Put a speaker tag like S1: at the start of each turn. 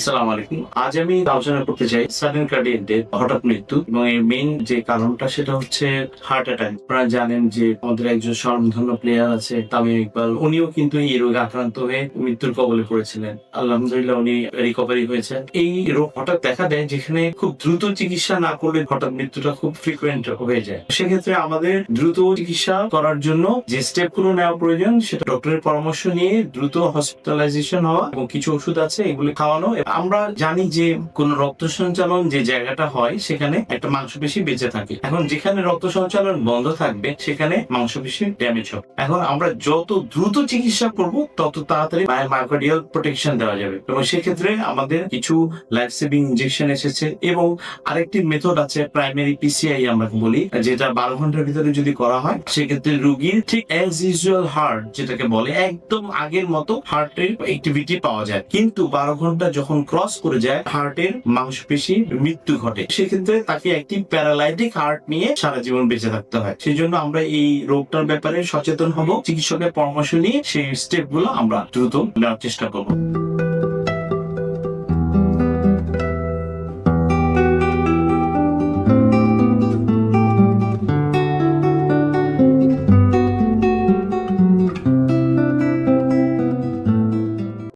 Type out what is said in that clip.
S1: আসসালামু আলাইকুম। আজ আমি আলোচনা করতে চাই সাডেন কার্ডিয়াক ডেথ, হঠাৎ মৃত্যু, এবং এর মেইন যে কারণটা সেটা হচ্ছে হার্ট অ্যাটাক। আপনারা জানেন যে আমাদের একজন স্বনামধন্য প্লেয়ার আছে তামিম ইকবাল, উনিও কিন্তু এই রোগে আক্রান্ত হয়ে মৃত্যুর কবলে পড়েছিলেন। আলহামদুলিল্লাহ উনি রিকভারি হয়েছেন। এই রোগ হঠাৎ দেখা দেয় যেখানে খুব দ্রুত চিকিৎসা না করলে হঠাৎ মৃত্যুটা খুব ফ্রিকুয়েন্ট হয়ে যায়। সেক্ষেত্রে আমাদের দ্রুত চিকিৎসা করার জন্য যে স্টেপগুলো নেওয়া প্রয়োজন সেটা ডক্টরের পরামর্শ নিয়ে দ্রুত হসপিটালাইজেশন হওয়া এবং কিছু ওষুধ আছে এগুলি খাওয়ানো। আমরা জানি যে কোন রক্ত সঞ্চালন যে জায়গাটা হয় সেখানে একটা মাংসপেশি বেঁচে থাকে। এখন যেখানে রক্ত সঞ্চালন বন্ধ থাকবে সেখানে মাংসপেশি ড্যামেজ হবে। এখন আমরা যত দ্রুত চিকিৎসা করব তত তাড়াতাড়ি মায়োকার্ডিয়াল প্রোটেকশন দেওয়া যাবে, এবং সেক্ষেত্রে আমাদের কিছু লাইফ সেভিং ইনজেকশন এসেছে এবং আরেকটি মেথড আছে প্রাইমারি পিসিআই আমরা বলি, যেটা 12 ঘন্টার ভিতরে যদি করা হয় সেক্ষেত্রে রোগীর ঠিক অ্যাজ ইউজুয়াল হার্ট যেটাকে বলে একদম আগের মতো হার্টের অ্যাক্টিভিটি পাওয়া যায়। কিন্তু 12 ঘন্টা যখন ক্রস করে যায় হার্টের মাংসপেশি মৃত্যু ঘটে, সেক্ষেত্রে তাকে একটি প্যারালাইটিক হার্ট নিয়ে সারা জীবন বেঁচে থাকতে হয়। সেই জন্য আমরা এই রোগটার ব্যাপারে সচেতন হব, চিকিৎসকের পরামর্শ নিয়ে সেই স্টেপ গুলো আমরা দ্রুত নেওয়ার চেষ্টা করবো।